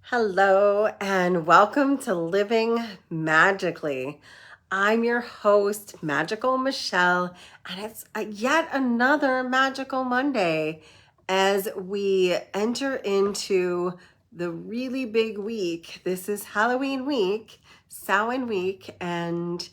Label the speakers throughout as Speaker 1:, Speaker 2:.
Speaker 1: Hello and welcome to Living Magically. I'm your host, Magical Michelle, and it's yet another magical Monday as we enter into the really big week. This is Halloween week, Samhain week, and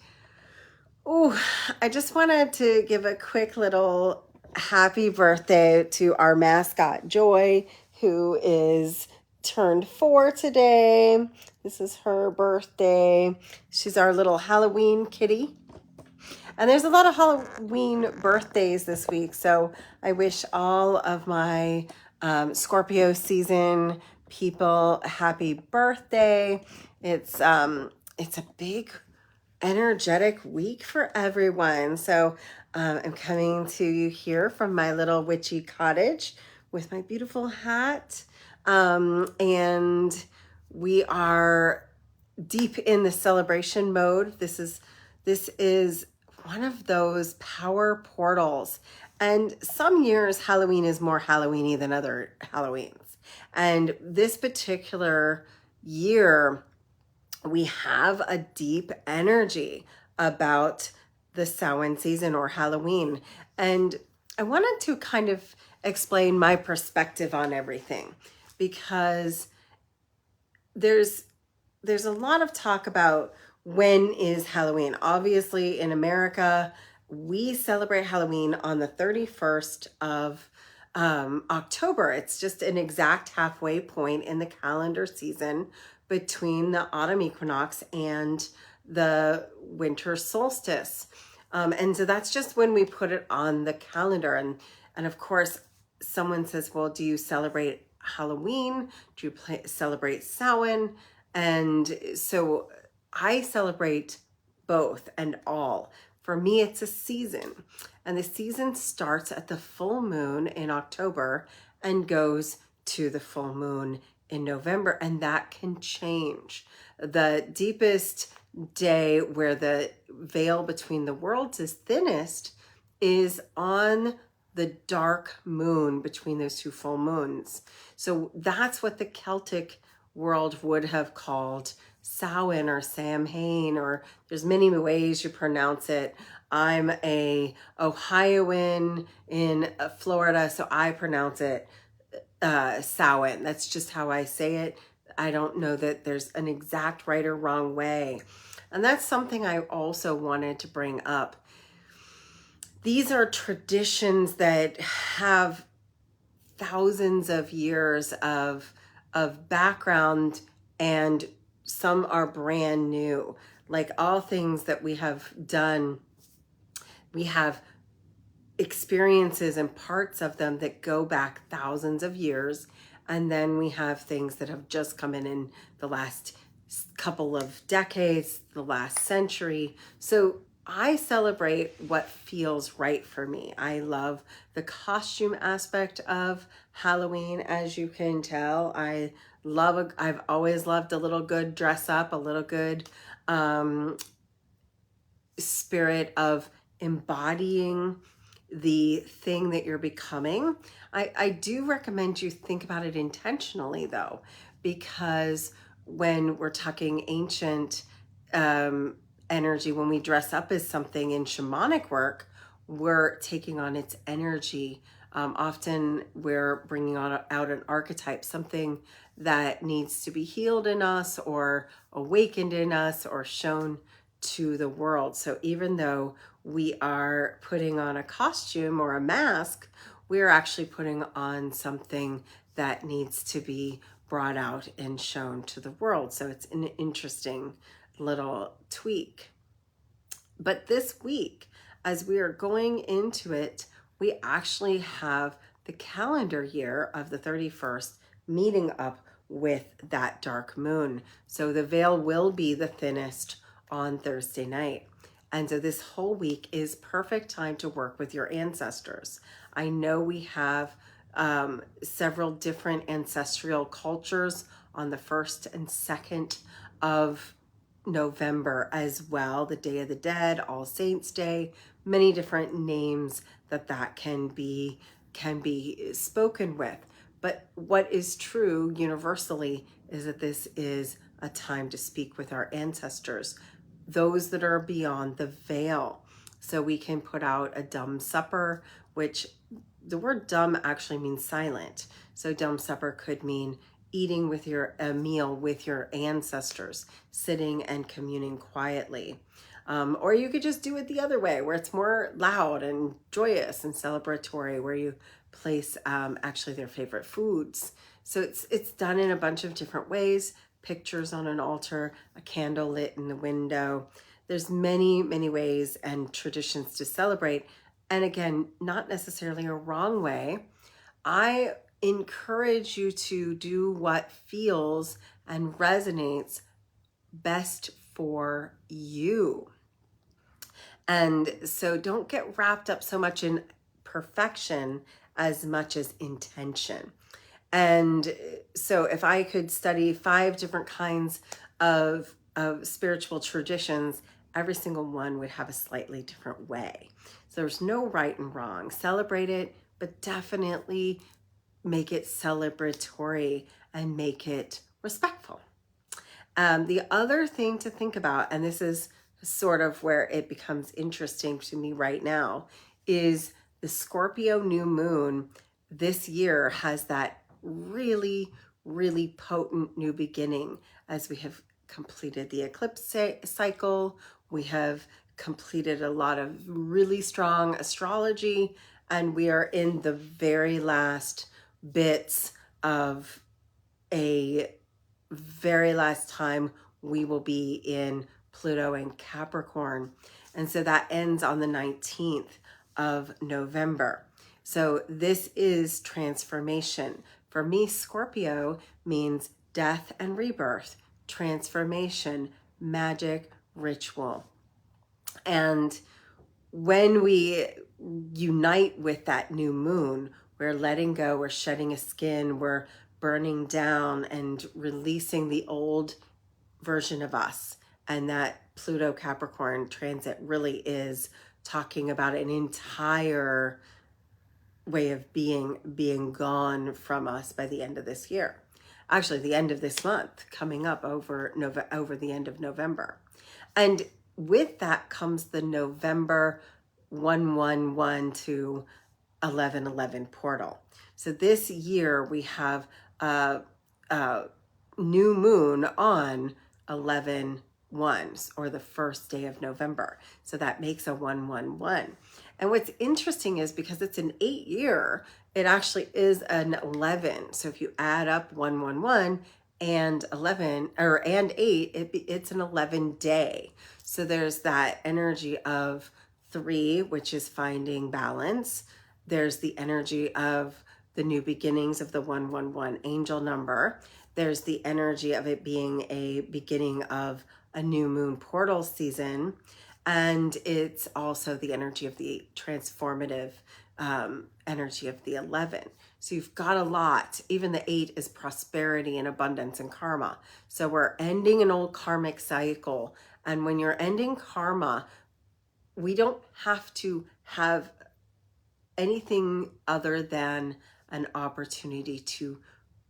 Speaker 1: I just wanted to give a quick little happy birthday to our mascot, Joy, who is turned 4 today. This is her birthday. She's our little Halloween kitty. And there's a lot of Halloween birthdays this week, so I wish all of my Scorpio season people a happy birthday. It's a big energetic week for everyone. So I'm coming to you here from my little witchy cottage with my beautiful hat. And we are deep in the celebration mode. This is one of those power portals. And some years Halloween is more Halloweeny than other Halloweens. And this particular year, we have a deep energy about the Samhain season or Halloween. And I wanted to kind of explain my perspective on everything because there's a lot of talk about when is Halloween. Obviously, in America, we celebrate Halloween on the 31st of October. It's just an exact halfway point in the calendar season between the autumn equinox and the winter solstice. And so that's just when we put it on the calendar. And of course, someone says, well, do you celebrate Halloween? Do you celebrate Samhain? And so I celebrate both and all. For me, it's a season. And the season starts at the full moon in October and goes to the full moon in November. And that can change. The deepest day where the veil between the worlds is thinnest is on the dark moon between those two full moons. So that's what the Celtic world would have called Samhain or Samhain, or there's many ways you pronounce it. I'm a Ohioan in Florida, so I pronounce it Samhain. That's just how I say it. I don't know that there's an exact right or wrong way. And that's something I also wanted to bring up. These are traditions that have thousands of years of background, and some are brand new. Like all things that we have done, we have experiences and parts of them that go back thousands of years, and then we have things that have just come in the last couple of decades, the last century. So I celebrate what feels right for me. I love the costume aspect of Halloween, as you can tell. I've always loved a little good dress up, a little good spirit of embodying the thing that you're becoming. I do recommend you think about it intentionally though, because when we're talking ancient energy, when we dress up as something in shamanic work, we're taking on its energy. Often we're bringing out an archetype, something that needs to be healed in us or awakened in us or shown to the world. So even though we are putting on a costume or a mask, we're actually putting on something that needs to be brought out and shown to the world. So it's an interesting little tweak. But this week, as we are going into it, we actually have the calendar year of the 31st meeting up with that dark moon. So the veil will be the thinnest on Thursday night. And so this whole week is perfect time to work with your ancestors. I know we have several different ancestral cultures on the 1st and 2nd of November as well, the Day of the Dead, All Saints Day, many different names that can be spoken with. But what is true universally is that this is a time to speak with our ancestors, those that are beyond the veil. So we can put out a dumb supper, which the word dumb actually means silent. So dumb supper could mean eating with a meal with your ancestors, sitting and communing quietly. Or you could just do it the other way, where it's more loud and joyous and celebratory, where you place actually their favorite foods. So it's done in a bunch of different ways. Pictures on an altar, a candle lit in the window. There's many, many ways and traditions to celebrate. And again, not necessarily a wrong way. I encourage you to do what feels and resonates best for you. And so don't get wrapped up so much in perfection as much as intention. And so if I could study 5 different kinds of spiritual traditions, every single one would have a slightly different way. So there's no right and wrong. Celebrate it, but definitely make it celebratory and make it respectful. The other thing to think about, and this is sort of where it becomes interesting to me right now, is the Scorpio New Moon this year has that really, really potent new beginning as we have completed the eclipse cycle. We have completed a lot of really strong astrology, and we are in the very last bits of a very last time we will be in Pluto and Capricorn. And so that ends on the 19th of November. So this is transformation. For me, Scorpio means death and rebirth, transformation, magic, ritual. And when we unite with that new moon, we're letting go, we're shedding a skin, we're burning down and releasing the old version of us. And that Pluto Capricorn transit really is talking about an entire way of being gone from us by the end of this year. Actually, the end of this month, coming up over the end of November. And with that comes the November 111 to 1111 portal. So this year we have a new moon on 11/1, or the first day of November. So that makes a 111. And what's interesting is because it's an 8-year, it actually is an 11. So if you add up 111 and 11 and 8, it's an 11 day. So there's that energy of 3, which is finding balance. There's the energy of the new beginnings of the 111 angel number. There's the energy of it being a beginning of a new moon portal season. And it's also the energy of the transformative energy of the 11. So you've got a lot. Even the 8 is prosperity and abundance and karma. So we're ending an old karmic cycle. And when you're ending karma, we don't have to have anything other than an opportunity to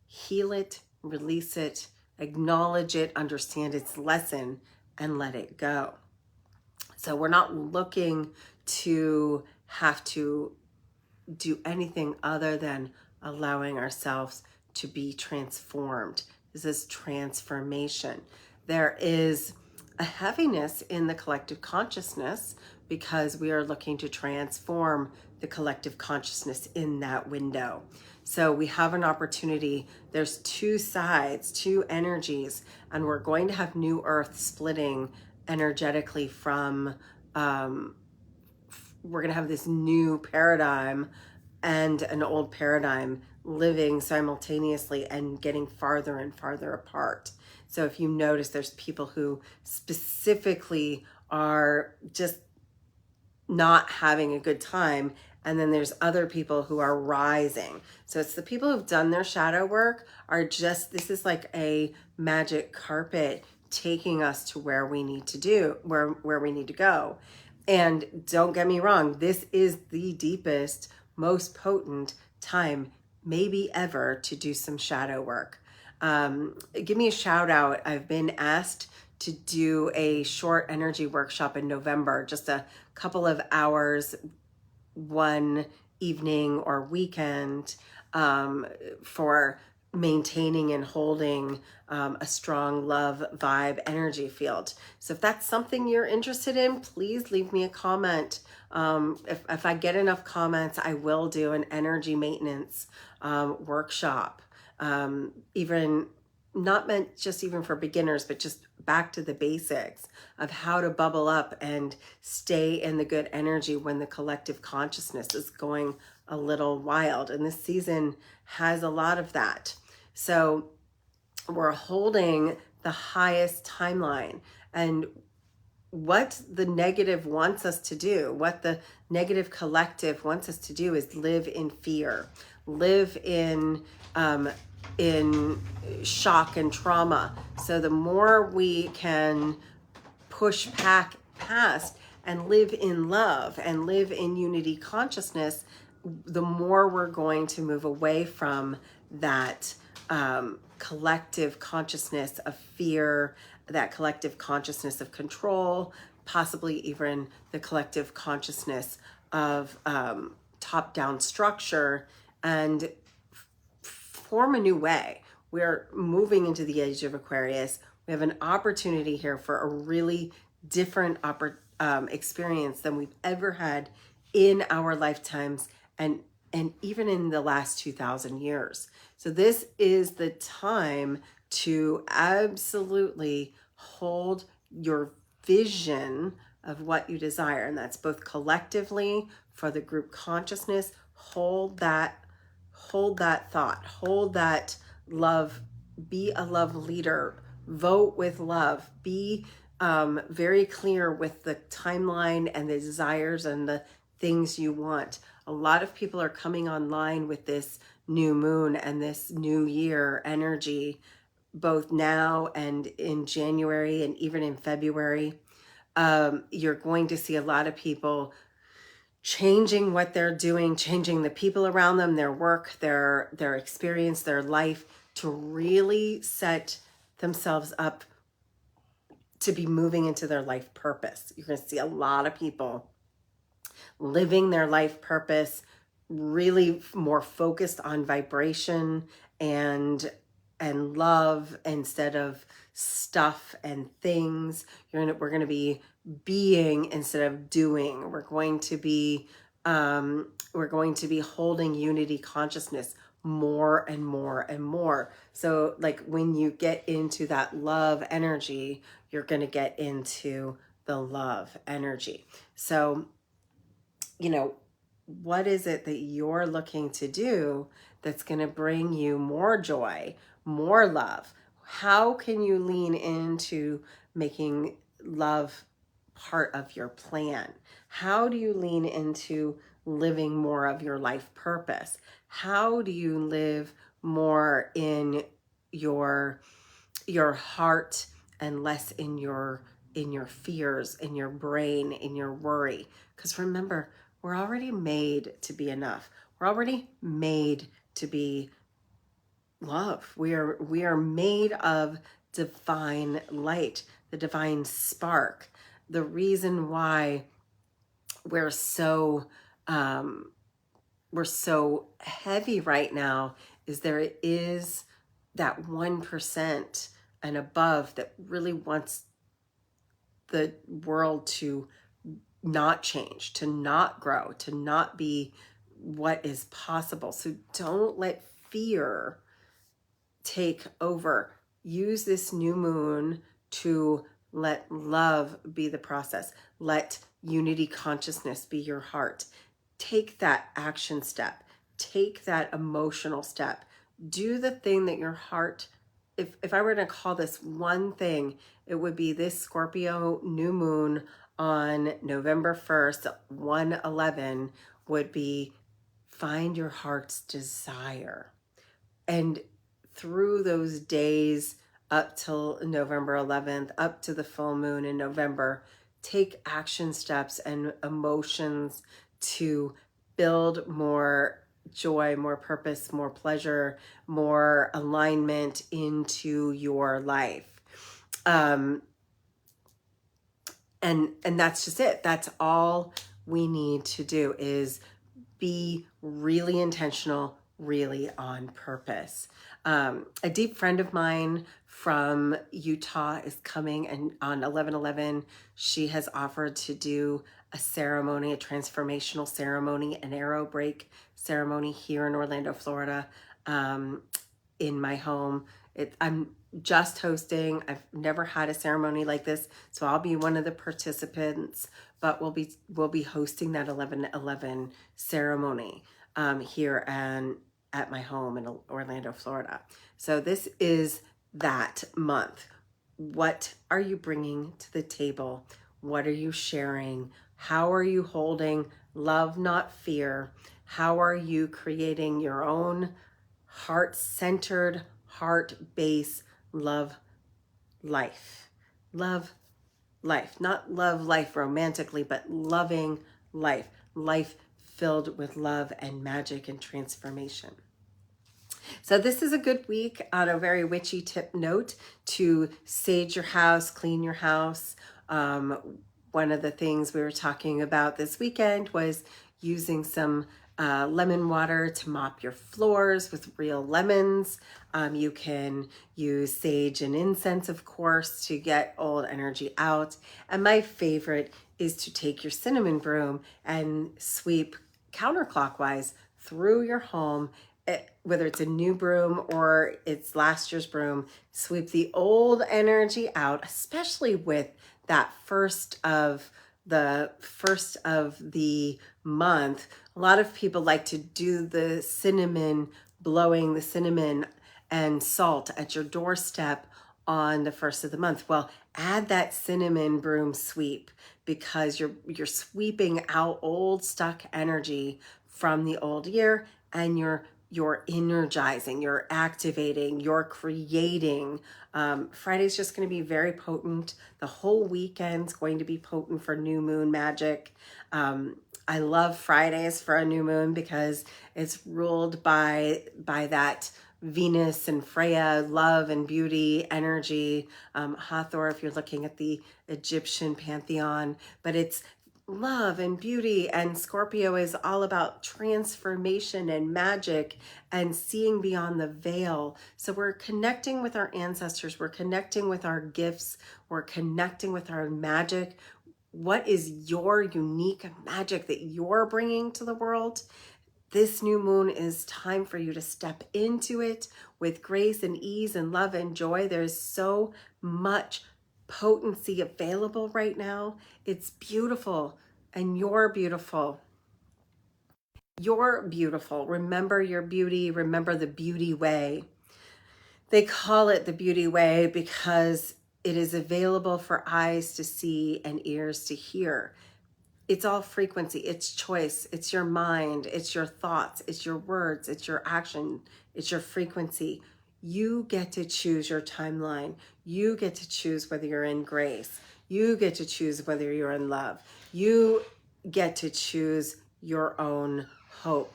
Speaker 1: heal it, release it, acknowledge it, understand its lesson, and let it go. So we're not looking to have to do anything other than allowing ourselves to be transformed. This is transformation. There is a heaviness in the collective consciousness because we are looking to transform the collective consciousness in that window. So we have an opportunity. There's 2 sides, 2 energies, and we're going to have new earth splitting energetically from, we're going to have this new paradigm and an old paradigm living simultaneously and getting farther and farther apart. So if you notice, there's people who specifically are just not having a good time, and then there's other people who are rising. So it's the people who've done their shadow work are just, this is like a magic carpet taking us to where we need to do, where we need to go. And don't get me wrong, this is the deepest, most potent time maybe ever, to do some shadow work. Give me a shout out. I've been asked to do a short energy workshop in November, just a couple of hours, one evening or weekend, for maintaining and holding a strong love vibe energy field. So if that's something you're interested in, please leave me a comment. If I get enough comments, I will do an energy maintenance workshop, even not meant just even for beginners, but just back to the basics of how to bubble up and stay in the good energy when the collective consciousness is going a little wild. And this season has a lot of that. So we're holding the highest timeline, and what the negative wants us to do, what the negative collective wants us to do, is live in fear, live in shock and trauma. So the more we can push back past and live in love and live in unity consciousness, the more we're going to move away from that collective consciousness of fear, that collective consciousness of control, possibly even the collective consciousness of top-down structure, and form a new way. We're moving into the age of Aquarius. We have an opportunity here for a really different experience than we've ever had in our lifetimes, and even in the last 2,000 years. So this is the time to absolutely hold your vision of what you desire, and that's both collectively for the group consciousness. Hold that thought, hold that love, be a love leader, vote with love, be very clear with the timeline and the desires and the things you want. A lot of people are coming online with this new moon and this new year energy, both now and in January and even in February. You're going to see a lot of people changing what they're doing, changing the people around them, their work, their experience, their life, to really set themselves up to be moving into their life purpose. You're going to see a lot of people living their life purpose, really more focused on vibration and love instead of stuff and things. We're going to be being instead of doing. We're going to be holding unity consciousness more and more and more. So like when you get into that love energy, you're going to get into the love energy. So, what is it that you're looking to do that's going to bring you more joy, more love? How can you lean into making love part of your plan? How do you lean into living more of your life purpose? How do you live more in your heart and less in your fears, in your brain, in your worry? Because remember, we're already made to be enough. We're already made to be love. We are made of divine light, the divine spark. The reason why we're so heavy right now is there is that 1% and above that really wants the world to not change, to not grow, to not be what is possible. So don't let fear take over. Use this new moon to let love be the process. Let unity consciousness be your heart. Take that action step. Take that emotional step. Do the thing that your heart, if I were to call this one thing, it would be this Scorpio new moon on November 1st, 1/11, would be find your heart's desire. And through those days up till November 11th, up to the full moon in November, take action steps and emotions to build more joy, more purpose, more pleasure, more alignment into your life. And that's just it. That's all we need to do is be really intentional, really on purpose. A deep friend of mine from Utah is coming, and on 11/11, she has offered to do a ceremony, a transformational ceremony, an arrow break ceremony here in Orlando, Florida, in my home. I'm just hosting. I've never had a ceremony like this, so I'll be one of the participants, but we'll be hosting that 11/11 ceremony here and at my home in Orlando, Florida. So this is that month. What are you bringing to the table? What are you sharing? How are you holding love, not fear? How are you creating your own heart-centered, heart-based love life? Love life, not love life romantically, but loving life, life filled with love and magic and transformation. So this is a good week on a very witchy tip note to sage your house, clean your house. One of the things we were talking about this weekend was using some lemon water to mop your floors with real lemons. You can use sage and incense, of course, to get old energy out. And my favorite is to take your cinnamon broom and sweep counterclockwise through your home, whether it's a new broom or it's last year's broom. Sweep the old energy out, especially with that first of the month. A lot of people like to do the cinnamon, blowing the cinnamon and salt at your doorstep on the first of the month. Well, add that cinnamon broom sweep, because you're sweeping out old stuck energy from the old year, and you're energizing, you're activating, you're creating. Friday's just going to be very potent. The whole weekend's going to be potent for new moon magic. I love Fridays for a new moon because it's ruled by that Venus and Freya, love and beauty energy. Hathor, if you're looking at the Egyptian pantheon, but it's love and beauty, and Scorpio is all about transformation and magic and seeing beyond the veil. So we're connecting with our ancestors, we're connecting with our gifts, we're connecting with our magic. What is your unique magic that you're bringing to the world? This new moon is time for you to step into it with grace and ease and love and joy. There's so much potency available right now. It's beautiful, and you're beautiful. You're beautiful. Remember your beauty. Remember the beauty way. They call it the beauty way because it is available for eyes to see and ears to hear. It's all frequency, it's choice, it's your mind, it's your thoughts, it's your words, it's your action, it's your frequency. You get to choose your timeline. You get to choose whether you're in grace. You get to choose whether you're in love. You get to choose your own hope.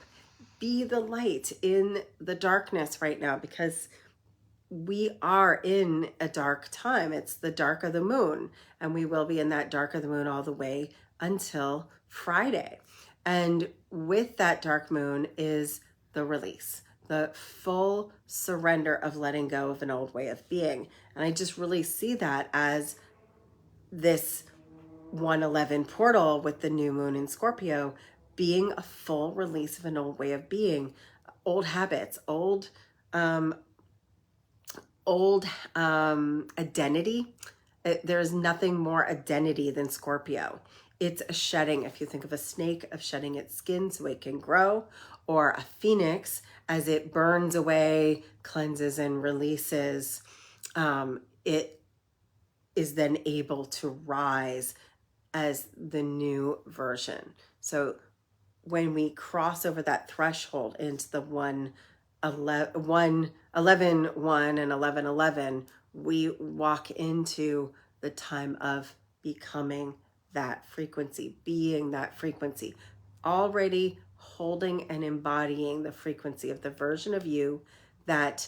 Speaker 1: Be the light in the darkness right now, because we are in a dark time. It's the dark of the moon, and we will be in that dark of the moon all the way until Friday. And with that dark moon is the release, the full surrender of letting go of an old way of being. And I just really see that as this 111 portal with the new moon in Scorpio being a full release of an old way of being, old habits, old identity. There's nothing more identity than Scorpio. It's a shedding. If you think of a snake, of shedding its skin so it can grow, or a phoenix as it burns away, cleanses, and releases, it is then able to rise as the new version. So when we cross over that threshold into the 11, 1 and 11, we walk into the time of becoming that frequency, being that frequency, already holding and embodying the frequency of the version of you that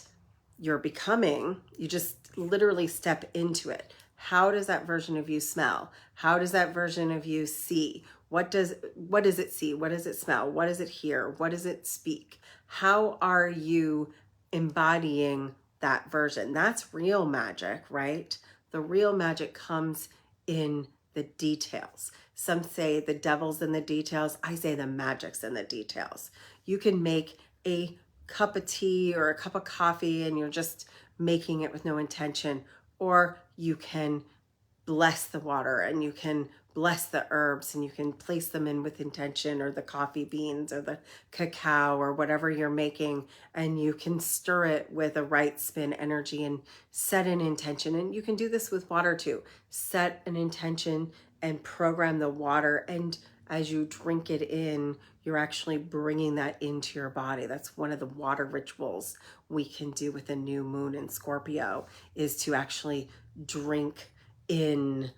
Speaker 1: you're becoming. You just literally step into it. How does that version of you smell? How does that version of you see? What does it see? What does it smell? What does it hear? What does it speak? How are you embodying that version? That's real magic, right? The real magic comes in the details. Some say the devil's in the details. I say the magic's in the details. You can make a cup of tea or a cup of coffee and you're just making it with no intention, or you can bless the water and you can bless the herbs and you can place them in with intention, or the coffee beans or the cacao or whatever you're making, and you can stir it with a right spin energy and set an intention. And you can do this with water too. Set an intention and program the water, and as you drink it in, you're actually bringing that into your body. That's one of the water rituals we can do with a new moon in Scorpio, is to actually drink in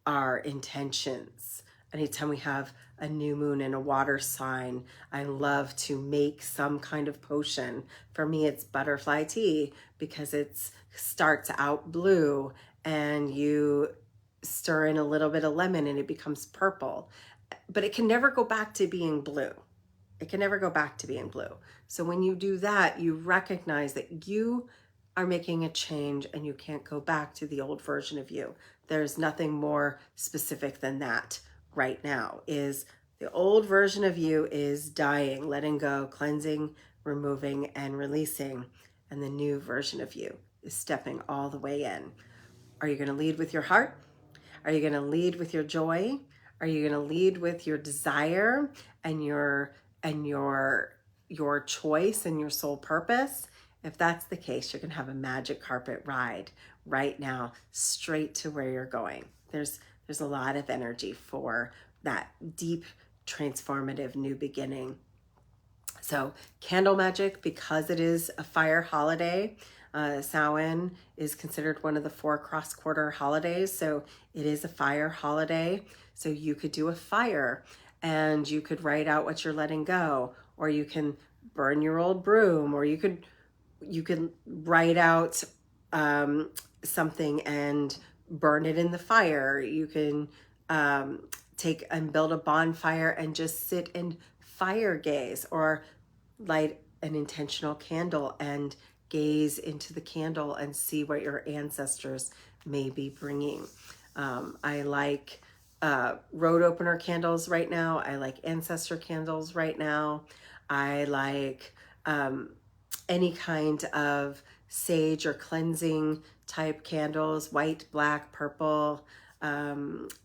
Speaker 1: our intentions. Anytime we have a new moon and a water sign, I love to make some kind of potion. For me, it's butterfly tea, because it starts out blue and you stir in a little bit of lemon and it becomes purple, but it can never go back to being blue. It can never go back to being blue. So when you do that, you recognize that you are making a change and you can't go back to the old version of you. There's nothing more specific than that right now. Is the old version of you is dying, letting go, cleansing, removing, and releasing. And the new version of you is stepping all the way in. Are you going to lead with your heart? Are you going to lead with your joy? Are you going to lead with your desire and your choice and your soul purpose? If that's the case, you're going to have a magic carpet ride right now, straight to where you're going. There's a lot of energy for that deep, transformative new beginning. So candle magic, because it is a fire holiday, Samhain is considered one of the 4 cross-quarter holidays. So it is a fire holiday. So you could do a fire and you could write out what you're letting go, or you can burn your old broom, or you could write out something and burn it in the fire. You can take and build a bonfire and just sit and fire gaze, or light an intentional candle and gaze into the candle and see what your ancestors may be bringing. I like road opener candles right now. I like ancestor candles right now. I like any kind of sage or cleansing type candles, white, black, purple,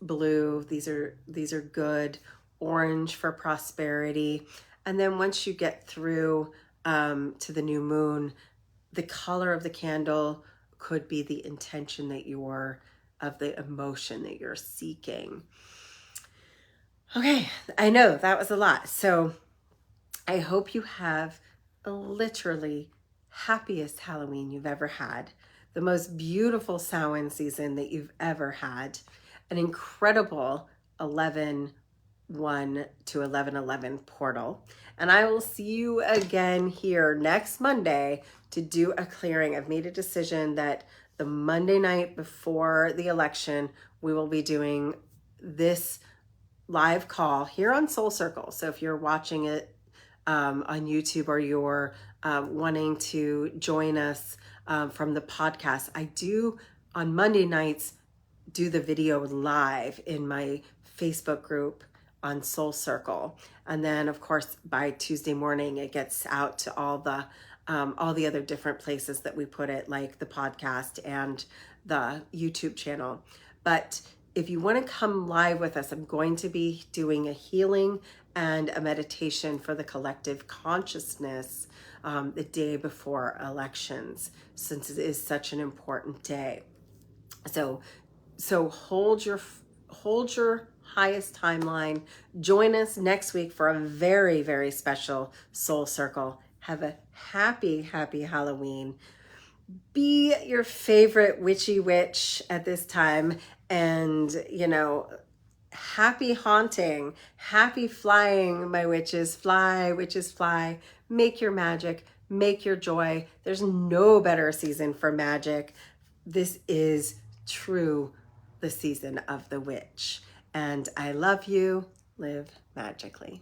Speaker 1: blue. These are good. Orange for prosperity. And then once you get through to the new moon, the color of the candle could be the intention that of the emotion that you're seeking. Okay, I know that was a lot. So I hope you have a literally happiest Halloween you've ever had, the most beautiful Samhain season that you've ever had, an incredible 11/1 to 11/11 portal. And I will see you again here next Monday to do a clearing. I've made a decision that the Monday night before the election, we will be doing this live call here on Soul Circle. So if you're watching it on YouTube, or you're wanting to join us from the podcast, I do on Monday nights do the video live in my Facebook group on Soul Circle, and then of course by Tuesday morning it gets out to all the other different places that we put it, like the podcast and the YouTube channel. But if you want to come live with us, I'm going to be doing a healing and a meditation for the collective consciousness the day before elections, since it is such an important day. So hold your highest timeline. Join us next week for a very, very special Soul Circle. Have a happy Halloween. Be your favorite witchy witch at this time, and happy haunting, happy flying, my witches. Fly, witches, fly. Make your magic, make your joy. There's no better season for magic. This is true the season of the witch. And I love you. Live magically.